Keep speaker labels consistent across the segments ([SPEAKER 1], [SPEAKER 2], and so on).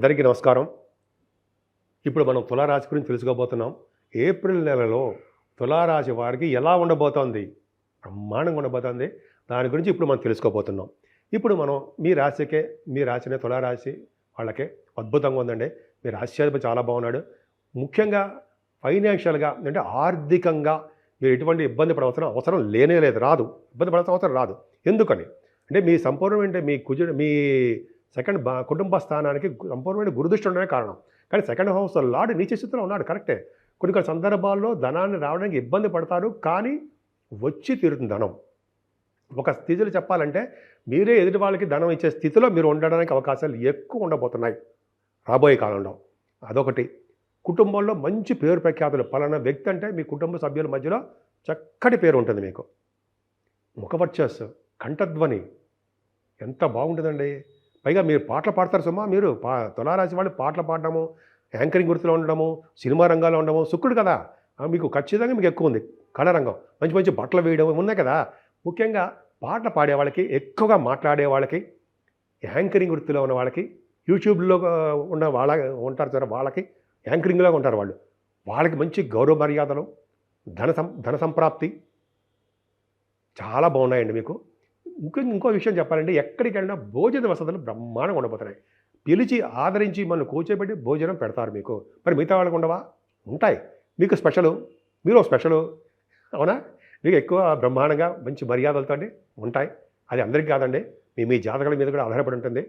[SPEAKER 1] అందరికీ నమస్కారం. ఇప్పుడు మనం తులారాశి గురించి తెలుసుకోబోతున్నాం. ఏప్రిల్ నెలలో తులారాశి వారికి ఎలా ఉండబోతోంది? బ్రహ్మాండంగా ఉండబోతోంది. దాని గురించి ఇప్పుడు మనం తెలుసుకోబోతున్నాం. ఇప్పుడు మనం మీ రాశినే తులారాశి వాళ్ళకే అద్భుతంగా ఉందండి. మీ రాశ్యాధిపతి చాలా బాగున్నాడు. ముఖ్యంగా ఫైనాన్షియల్‌గా అంటే ఆర్థికంగా మీరు ఎటువంటి ఇబ్బంది పడవలసిన అవసరం లేనే లేదు. రాదు. ఇబ్బంది పడాల్సిన అవసరం రాదు. ఎందుకని? అంటే మీ సంపూర్ణమైన మీ కుజుడు మీ కుటుంబ స్థానానికి సంపూర్ణమైన గురుదృష్టి ఉండడమే కారణం. కానీ సెకండ్ హౌస్ లార్డ్ నీచ స్థితిలో ఉన్నాడు కరెక్టే. కొన్ని కొన్ని సందర్భాల్లో ధనాన్ని రావడానికి ఇబ్బంది పడతారు. కానీ వచ్చి తీరుతుంది ధనం. ఒక స్థితిలో చెప్పాలంటే మీరే ఎదుటి వాళ్ళకి ధనం ఇచ్చే స్థితిలో మీరు ఉండడానికి అవకాశాలు ఎక్కువ ఉండబోతున్నాయి రాబోయే కాలంలో. అదొకటి. కుటుంబంలో మంచి పేరు ప్రఖ్యాతులు పలానా వ్యక్తి అంటే మీ కుటుంబ సభ్యుల మధ్యలో చక్కటి పేరు ఉంటుంది మీకు. ముఖవర్చస్సు, కంఠధ్వని ఎంత బాగుంటుందండి. పైగా మీరు పాటలు పాడతారు సుమా. మీరు తులారాశి వాళ్ళు పాటలు పాడడము, యాంకరింగ్ వృత్తిలో ఉండడము, సినిమా రంగాల్లో ఉండడము శుక్రుడు కదా. మీకు ఖచ్చితంగా మీకు ఎక్కువ ఉంది కళారంగం. మంచి మంచి బట్టలు వేయడం ఉన్నాయి కదా. ముఖ్యంగా పాటలు పాడే వాళ్ళకి, ఎక్కువగా మాట్లాడే వాళ్ళకి, యాంకరింగ్ వృత్తిలో ఉన్న వాళ్ళకి, యూట్యూబ్లో ఉన్న ఉంటారు సార్, వాళ్ళకి యాంకరింగ్లో ఉంటారు వాళ్ళు. వాళ్ళకి మంచి గౌరవ మర్యాదలు, ధన సంప్రాప్తి చాలా బాగున్నాయండి మీకు. ఇంకో విషయం చెప్పాలంటే ఎక్కడికి వెళ్ళినా భోజన వసతులు బ్రహ్మాండంగా ఉండబోతున్నాయి. పిలిచి ఆదరించి మనల్ని కూర్చోబెట్టి భోజనం పెడతారు మీకు. మరి మిగతా వాళ్ళకు ఉండవా? ఉంటాయి. మీకు స్పెషలు, మీరు స్పెషలు, అవునా? మీకు ఎక్కువ బ్రహ్మాండంగా మంచి మర్యాదలతో ఉంటాయి. అది అందరికీ కాదండి, మీ జాతకాల మీద కూడా ఆధారపడి ఉంటుంది.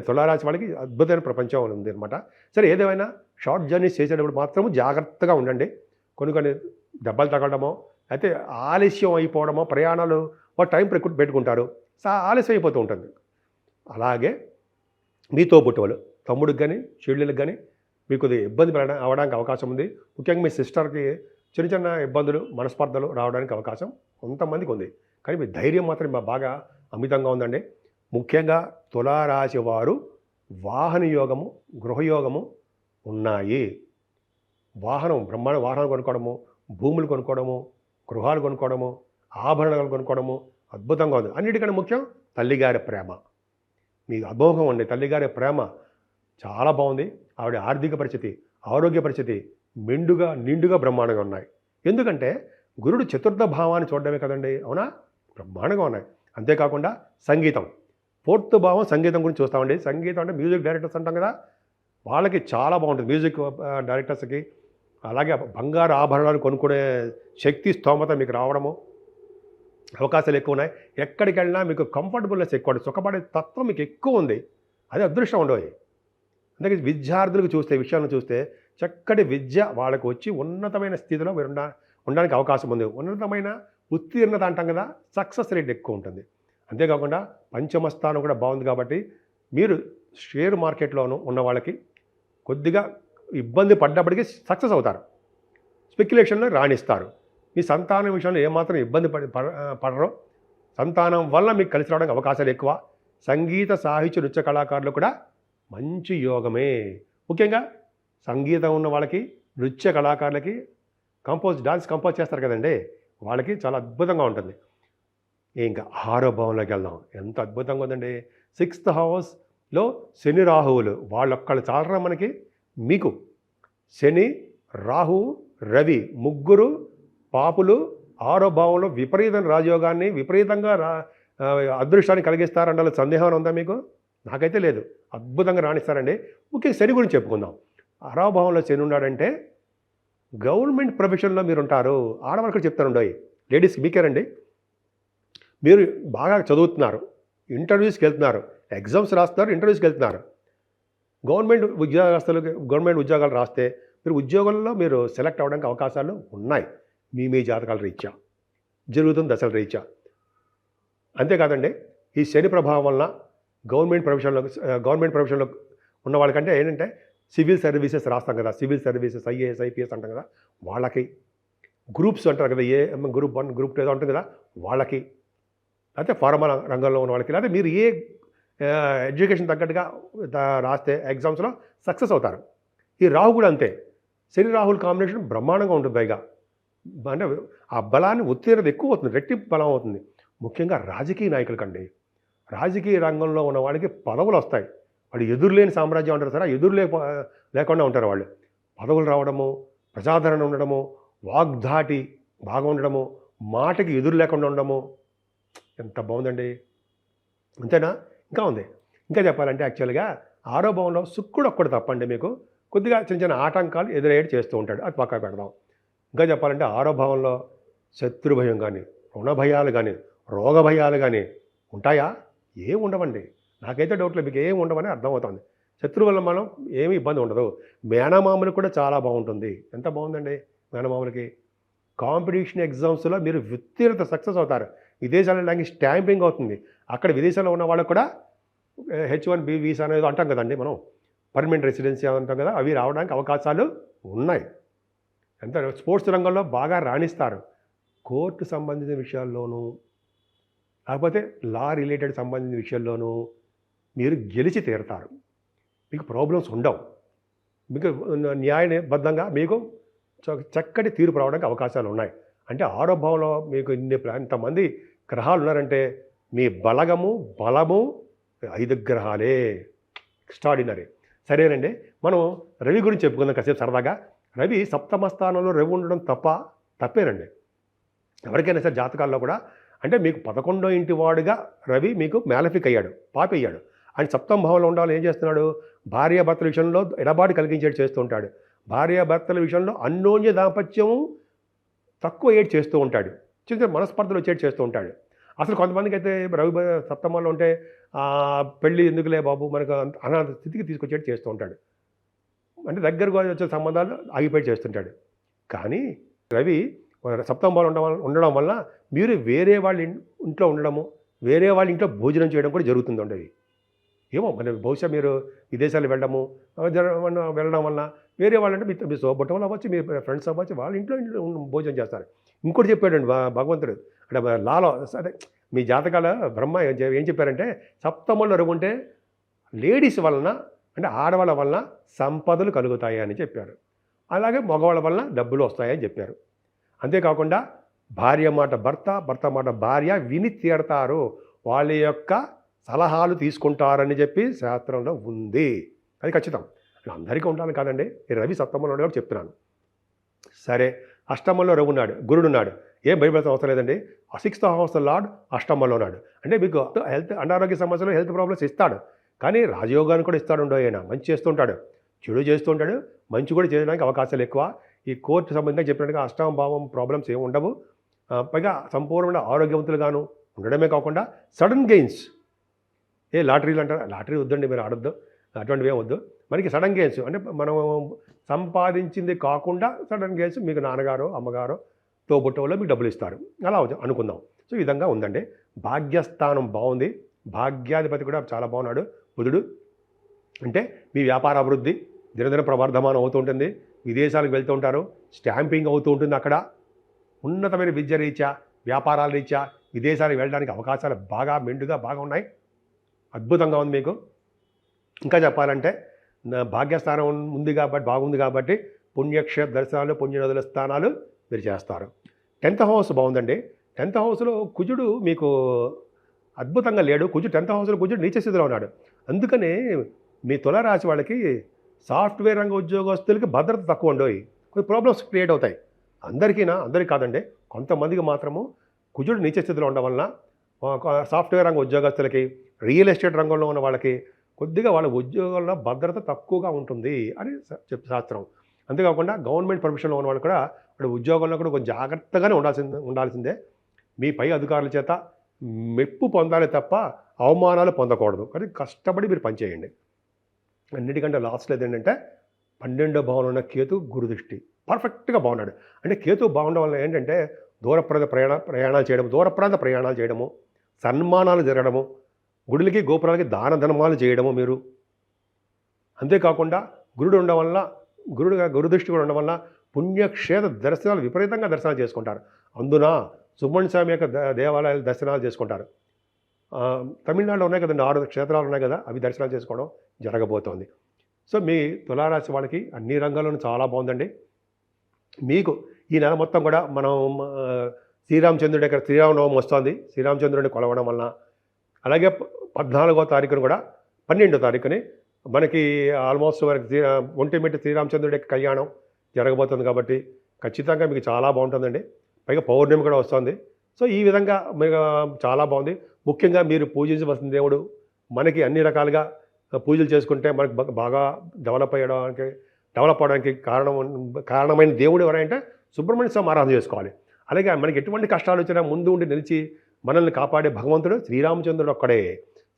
[SPEAKER 1] తులారాశి వాళ్ళకి అద్భుతమైన ప్రపంచం ఉంది అనమాట. సరే, ఏదేమైనా షార్ట్ జర్నీస్ చేసేటప్పుడు మాత్రము జాగ్రత్తగా ఉండండి. కొన్ని దెబ్బలు తగలడమో, అయితే ఆలస్యం అయిపోవడమో, ప్రయాణాలు టైం పెట్టుకుంటారు, ఆలస్యం అయిపోతూ ఉంటుంది. అలాగే మీతో పుట్టేవాళ్ళు తమ్ముడికి కానీ చెల్లెళ్ళకి కానీ మీకు ఇబ్బంది అవడానికి అవకాశం ఉంది. ముఖ్యంగా మీ సిస్టర్కి చిన్న చిన్న ఇబ్బందులు, మనస్పర్ధలు రావడానికి అవకాశం కొంతమందికి ఉంది. కానీ మీ ధైర్యం మాత్రం బాగా అమితంగా ఉందండి. ముఖ్యంగా తులారాశి వారు వాహన యోగము, గృహయోగము ఉన్నాయి. బ్రహ్మాండ వాహనాలు కొనుక్కోవడము, భూములు కొనుక్కోవడము, గృహాలు కొనుక్కోవడము, ఆభరణాలు కొనుక్కోవడము అద్భుతంగా ఉంది. అన్నిటికన్నా ముఖ్యం తల్లిగారి ప్రేమ. మీకు అమోఘం అండి. తల్లిగారి ప్రేమ చాలా బాగుంది. ఆవిడ ఆర్థిక పరిస్థితి, ఆరోగ్య పరిస్థితి నిండుగా బ్రహ్మాండంగా ఉన్నాయి. ఎందుకంటే గురుడు చతుర్థ భావాన్ని చూడడమే కదండి, అవునా? బ్రహ్మాండంగా ఉన్నాయి. అంతేకాకుండా సంగీతం, ఫోర్త్ భావం సంగీతం గురించి చూస్తామండి. సంగీతం అంటే మ్యూజిక్ డైరెక్టర్స్ అంటాం కదా, వాళ్ళకి చాలా బాగుంటుంది. మ్యూజిక్ డైరెక్టర్స్కి అలాగే బంగారు ఆభరణాలు కొనుక్కునే శక్తి, స్తోమత మీకు రావడము అవకాశాలు ఎక్కువ ఉన్నాయి. ఎక్కడికి వెళ్ళినా మీకు కంఫర్టబుల్నెస్ ఎక్కువ, సుఖపడే తత్వం మీకు ఎక్కువ ఉంది. అది అదృష్టం ఉండవు. అందుకే విద్యార్థులకు విషయాలను చూస్తే చక్కటి విద్య వాళ్ళకు వచ్చి ఉన్నతమైన స్థితిలో మీరు ఉండడానికి అవకాశం ఉంది. ఉన్నతమైన ఉత్తీర్ణత అంటాం కదా, సక్సెస్ రేట్ ఎక్కువ ఉంటుంది. అంతేకాకుండా పంచమ స్థానం కూడా బాగుంది. కాబట్టి మీరు షేర్ మార్కెట్లోనూ ఉన్న వాళ్ళకి కొద్దిగా ఇబ్బంది పడ్డప్పటికీ సక్సెస్ అవుతారు, స్పెక్యులేషన్లో రాణిస్తారు. మీ సంతానం విషయంలో ఏమాత్రం ఇబ్బంది పడరో. సంతానం వల్ల మీకు కలిసి రావడానికి అవకాశాలు ఎక్కువ. సంగీత, సాహిత్య, నృత్య కళాకారులు కూడా మంచి యోగమే. ముఖ్యంగా సంగీతం ఉన్న వాళ్ళకి, నృత్య కళాకారులకి డాన్స్ కంపోజ్ చేస్తారు కదండి, వాళ్ళకి చాలా అద్భుతంగా ఉంటుంది. ఇంకా 6వ భావంలోకి వెళ్దాం. ఎంత అద్భుతంగా ఉందండి. 6th హౌస్లో శని, రాహువులు వాళ్ళొక్కళ్ళు చాలరా మనకి. మీకు శని, రాహువు, రవి ముగ్గురు పాపులు 6వ భావంలో విపరీతమైన రాజయోగాన్ని, విపరీతంగా అదృష్టాన్ని కలిగిస్తారన్న సందేహం ఉందా మీకు? నాకైతే లేదు. అద్భుతంగా రాణిస్తారండి. ముఖ్యంగా శని గురించి చెప్పుకుందాం. 6వ భావంలో శని ఉన్నాడంటే గవర్నమెంట్ ప్రొఫెషన్లో మీరు ఉంటారు. ఆడవాళ్ళకి చెప్తారండి, లేడీస్కి మీకేనండి. మీరు బాగా చదువుతున్నారు, ఇంటర్వ్యూస్కి వెళ్తున్నారు, ఎగ్జామ్స్ రాస్తున్నారు, ఇంటర్వ్యూస్కి వెళ్తున్నారు. గవర్నమెంట్ ఉద్యోగాలు రాస్తే మీరు ఉద్యోగాల్లో మీరు సెలెక్ట్ అవ్వడానికి అవకాశాలు ఉన్నాయి. మీ జాతకాల రీత్యా జరుగుతున్న దశల రీత్యా. అంతేకాదండి, ఈ శని ప్రభావం వలన గవర్నమెంట్ ప్రొఫెషన్లో ఉన్న వాళ్ళకంటే ఏంటంటే సివిల్ సర్వీసెస్ రాస్తాం కదా, సివిల్ సర్వీసెస్, ఐఏఎస్, ఐపీఎస్ అంటాం కదా, వాళ్ళకి, గ్రూప్స్ అంటారు కదా, గ్రూప్ 1, గ్రూప్ 2 ఏదో ఉంటుంది కదా, వాళ్ళకి, అయితే ఫార్మా రంగంలో ఉన్న వాళ్ళకి, లేకపోతే మీరు ఎడ్యుకేషన్ తగ్గట్టుగా రాస్తే ఎగ్జామ్స్లో సక్సెస్ అవుతారు. ఈ రాహు కూడా అంతే. శని రాహుల్ కాంబినేషన్ బ్రహ్మాండంగా ఉంటుంది. పైగా అంటే ఆ బలాన్ని ఉత్తీర్ణత ఎక్కువ అవుతుంది, రెట్టింపు బలం అవుతుంది. ముఖ్యంగా రాజకీయ నాయకులకండి, రాజకీయ రంగంలో ఉన్న వాళ్ళకి పదవులు వస్తాయి. వాళ్ళు ఎదురులేని సామ్రాజ్యం అంటారు సార్, లేకుండా ఉంటారు వాళ్ళు. పదవులు రావడము, ప్రజాదరణ ఉండడము, వాగ్ధాటి బాగా ఉండడము, మాటకి ఎదురు లేకుండా ఉండడము, ఎంత బాగుందండి. అంతేనా? ఇంకా ఉంది. ఇంకా చెప్పాలంటే యాక్చువల్గా 6వ భావంలో శుక్రుడు ఒక్కడు తప్పండి మీకు కొద్దిగా చిన్న చిన్న ఆటంకాలు ఎదురయ్యేది చేస్తూ ఉంటాడు, అది పక్కా పెడదాం. ఇంకా చెప్పాలంటే 6వ భావంలో శత్రు భయం కానీ, రుణ భయాలు కానీ, రోగ భయాలు కానీ ఉంటాయా? ఏం ఉండవండి. నాకైతే డౌట్లో మీకు ఏం ఉండవని అర్థమవుతుంది. శత్రువు వల్ల మనం ఏమీ ఇబ్బంది ఉండదు. మేనమామలు కూడా చాలా బాగుంటుంది. ఎంత బాగుందండి మేనమామలకి. కాంపిటీషన్ ఎగ్జామ్స్లో మీరు ఉత్తీర్ణత సక్సెస్ అవుతారు. విదేశాల్లో లాంగ్వేజ్ స్టాంపింగ్ అవుతుంది. అక్కడ విదేశాల్లో ఉన్న వాళ్ళకు కూడా H1B వీసా అనేది అంటాం కదండి మనం, పర్మనెంట్ రెసిడెన్సీ అంటాం కదా, అవి రావడానికి అవకాశాలు ఉన్నాయి. ఎంత స్పోర్ట్స్ రంగంలో బాగా రాణిస్తారు. కోర్టు సంబంధించిన విషయాల్లోనూ లేకపోతే లా రిలేటెడ్ సంబంధించిన విషయాల్లోనూ మీరు గెలిచి తీరుతారు. మీకు ప్రాబ్లమ్స్ ఉండవు. మీకు న్యాయబద్ధంగా మీకు చక్కటి తీర్పు రావడానికి అవకాశాలు ఉన్నాయి. అంటే 6వ భావంలో మీకు ఇంతమంది గ్రహాలు ఉన్నారంటే మీ బలము 5 గ్రహాలే. ఎక్స్ట్రాడినరీ. సరేనండి, మనం రవి గురించి చెప్పుకుందాం కాసేపు సరదాగా. రవి సప్తమ స్థానంలో రవి ఉండడం తప్పేనండి. ఎవరికైనా సరే జాతకాల్లో కూడా అంటే మీకు 11వ ఇంటి వాడుగా రవి మీకు మ్యాలఫిక్ అయ్యాడు, పాపి అయ్యాడు. ఆయన సప్తమ భావంలో ఉండాలని ఏం చేస్తున్నాడు? భార్యాభర్తల విషయంలో ఎడబాటు కలిగించేది చేస్తూ ఉంటాడు. భార్యాభర్తల విషయంలో అన్యోన్య దాంపత్యం తక్కువ ఏడ్ చేస్తూ ఉంటాడు. చిన్న మనస్పర్ధలు వచ్చేది చేస్తూ ఉంటాడు. అసలు కొంతమందికి అయితే రవి సప్తమంలో ఉంటే పెళ్ళి ఎందుకులే బాబు మనకు అనాథ స్థితికి తీసుకొచ్చేది చేస్తూ ఉంటాడు. అంటే దగ్గరకు వచ్చే సంబంధాలు ఆగిపోయి చేస్తుంటాడు. కానీ రవి సప్తమ భావంలో ఉండడం వల్ల మీరు వేరే వాళ్ళ ఇంట్లో ఉండడము, వేరే వాళ్ళ ఇంట్లో భోజనం చేయడం కూడా జరుగుతుందండి. ఏమో మరి బహుశా మీరు విదేశాలు వెళ్ళడం వల్ల వేరే వాళ్ళంటే మీ సోబట్టం అవ్వచ్చు, మీ ఫ్రెండ్స్ అవ్వచ్చు, వాళ్ళ ఇంట్లో భోజనం చేస్తారు. ఇంకోటి చెప్పాడండి భగవంతుడు, అంటే లాలో సరే మీ జాతకాల బ్రహ్మ ఏం చెప్పారంటే సప్తమంలో రవి ఉంటే లేడీస్ వలన అంటే ఆడవాళ్ళ వలన సంపదలు కలుగుతాయి అని చెప్పారు. అలాగే మగవాళ్ళ వలన డబ్బులు వస్తాయని చెప్పారు. అంతేకాకుండా భార్య మాట భర్త మాట భార్య విని తీరతారు, వాళ్ళ యొక్క సలహాలు తీసుకుంటారని చెప్పి శాస్త్రంలో ఉంది. అది ఖచ్చితం. అందరికీ ఉండాలి కాదండి. రవి సప్తమంలో ఉన్నాడు చెప్తున్నాను. సరే, అష్టమంలో రవి ఉన్నాడు, గురుడు ఉన్నాడు, ఏం భయపడాల్సిన అవసరం లేదండి. 6th హౌస్ లార్డ్ అష్టమంలో ఉన్నాడు. అంటే మీకు అనారోగ్య సమస్యలు, హెల్త్ ప్రాబ్లమ్స్ ఇస్తాడు. కానీ రాజయోగాన్ని కూడా ఇస్తాడు. ఆయన మంచి చేస్తుంటాడు, చెడు చేస్తుంటాడు, మంచి కూడా చేయడానికి అవకాశాలు ఎక్కువ. ఈ కోర్టు సంబంధంగా చెప్పినట్టుగా అష్టమ భావం ప్రాబ్లమ్స్ ఏమి ఉండవు. పైగా సంపూర్ణమైన ఆరోగ్యవంతులుగాను ఉండడమే కాకుండా సడన్ గెయిన్స్, లాటరీలు అంటారు, లాటరీ వద్దండి, మీరు ఆడొద్దు, అటువంటివి ఏం వద్దు. మనకి సడన్ గెయిన్స్ అంటే మనం సంపాదించింది కాకుండా సడన్ గెయిన్స్ మీకు నాన్నగారు అమ్మగారు తోబుట్టవులో మీకు డబ్బులు ఇస్తారు, అలా అనుకుందాం. సో ఈ విధంగా ఉందండి. భాగ్యస్థానం బాగుంది, భాగ్యాధిపతి కూడా చాలా బాగున్నాడు బుధుడు. అంటే మీ వ్యాపార అభివృద్ధి దినదిన ప్రవర్ధమానం అవుతూ ఉంటుంది. విదేశాలకు వెళ్తూ ఉంటారు, స్టాంపింగ్ అవుతూ ఉంటుంది. అక్కడ ఉన్నతమైన విద్య రీత్యా, వ్యాపారాల రీత్యా విదేశాలకు వెళ్ళడానికి అవకాశాలు బాగా మెండుగా బాగా ఉన్నాయి. అద్భుతంగా ఉంది మీకు. ఇంకా చెప్పాలంటే భాగ్యస్థానం బాగుంది కాబట్టి పుణ్యక్షేత్ర దర్శనాలు, పుణ్యనదుల స్థానాలు మీరు చేస్తారు. 10th హౌస్ బాగుందండి. 10th హౌస్లో కుజుడు మీకు అద్భుతంగా లేడు. 10th హౌస్లో కుజుడు నీచ స్థితిలో ఉన్నాడు. అందుకనే మీ తులారాశి వాళ్ళకి సాఫ్ట్వేర్ రంగ ఉద్యోగస్తులకి భద్రత తక్కువ ఉండవు, కొన్ని ప్రాబ్లమ్స్ క్రియేట్ అవుతాయి. అందరికీ కాదండి, కొంతమందికి మాత్రము కుజుడు నీచ స్థితిలో ఉండడం వలన సాఫ్ట్వేర్ రంగ ఉద్యోగస్తులకి, రియల్ ఎస్టేట్ రంగంలో ఉన్న వాళ్ళకి కొద్దిగా వాళ్ళ ఉద్యోగాల్లో భద్రత తక్కువగా ఉంటుంది అని శాస్త్రం. అంతేకాకుండా గవర్నమెంట్ ప్రొఫెషన్లో ఉన్న వాళ్ళు కూడా వాడు ఉద్యోగంలో కూడా కొంచెం జాగ్రత్తగానే ఉండాల్సిందే. మీ పై అధికారుల చేత మెప్పు పొందాలి తప్ప అవమానాలు పొందకూడదు. కానీ కష్టపడి మీరు పనిచేయండి. అన్నిటికంటే లాస్ట్లో ఏంటంటే 12వ భావంలో ఉన్న కేతు గురుదృష్టి పర్ఫెక్ట్గా బాగున్నాడు. అంటే కేతు బాగుండడం వల్ల ఏంటంటే దూర ప్రాంత ప్రయాణాలు చేయడము, సన్మానాలు జరగడము, గుడులకి గోపురాలకి దాన ధర్మాలు చేయడము మీరు. అంతేకాకుండా గురుదృష్టి కూడా ఉండడం వల్ల పుణ్యక్షేత్ర దర్శనాలు విపరీతంగా దర్శనాలు చేసుకుంటారు. అందున సుబ్రహ్మణ్య స్వామి యొక్క దేవాలయాలు దర్శనాలు చేసుకుంటారు. తమిళనాడులో ఉన్నాయి కదండి, 6 క్షేత్రాలు ఉన్నాయి కదా, అవి దర్శనాలు చేసుకోవడం జరగబోతోంది. సో మీ తులారాశి వాళ్ళకి అన్ని రంగాల్లోనూ చాలా బాగుందండి. మీకు ఈ నెల మొత్తం కూడా మనం శ్రీరామచంద్రుడి దగ్గర శ్రీరామనవమి వస్తుంది. శ్రీరామచంద్రుడిని కొలవడం వలన, అలాగే 14వ తారీఖున కూడా 12వ తారీఖుని మనకి ఆల్మోస్ట్ మనకి ఒంటిమిట్ట శ్రీరామచంద్రుడి యొక్క కళ్యాణం జరగబోతుంది కాబట్టి ఖచ్చితంగా మీకు చాలా బాగుంటుందండి. పైగా పౌర్ణమి కూడా వస్తుంది. సో ఈ విధంగా మీకు చాలా బాగుంది. ముఖ్యంగా మీరు పూజించవలసిన దేవుడు మనకి అన్ని రకాలుగా పూజలు చేసుకుంటే మనకు బాగా డెవలప్ అవడానికి కారణమైన దేవుడు ఎవరంటే సుబ్రహ్మణ్య స్వామి ఆరాధన చేసుకోవాలి. అలాగే మనకి ఎటువంటి కష్టాలు వచ్చినా ముందు ఉండి నిలిచి మనల్ని కాపాడే భగవంతుడు శ్రీరామచంద్రుడు ఒక్కడే.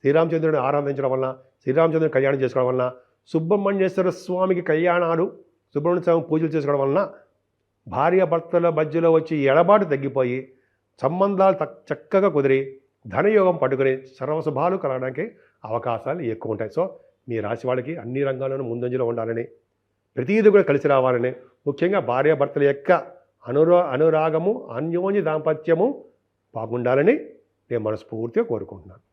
[SPEAKER 1] శ్రీరామచంద్రుడిని ఆరాధించడం వలన, శ్రీరామచంద్రుని కళ్యాణం చేసుకోవడం వలన, సుబ్రహ్మణ్యేశ్వర స్వామికి కళ్యాణాలు, సుబ్రహ్మణ్య స్వామి పూజలు చేసుకోవడం వలన భార్యాభర్తల మధ్యలో వచ్చి ఎడబాటు తగ్గిపోయి సంబంధాలు చక్కగా కుదిరి ధనయోగం పట్టుకుని సర్వశుభాలు కలగడానికి అవకాశాలు ఎక్కువ ఉంటాయి. సో మీ రాశి వాళ్ళకి అన్ని రంగాల్లోనూ ముందంజలో ఉండాలని, ప్రతీది కూడా కలిసి రావాలని, ముఖ్యంగా భార్యాభర్తల యొక్క అనురాగము, అన్యోన్య దాంపత్యము బాగుండాలని నేను మనస్ఫూర్తిగా కోరుకుంటున్నాను.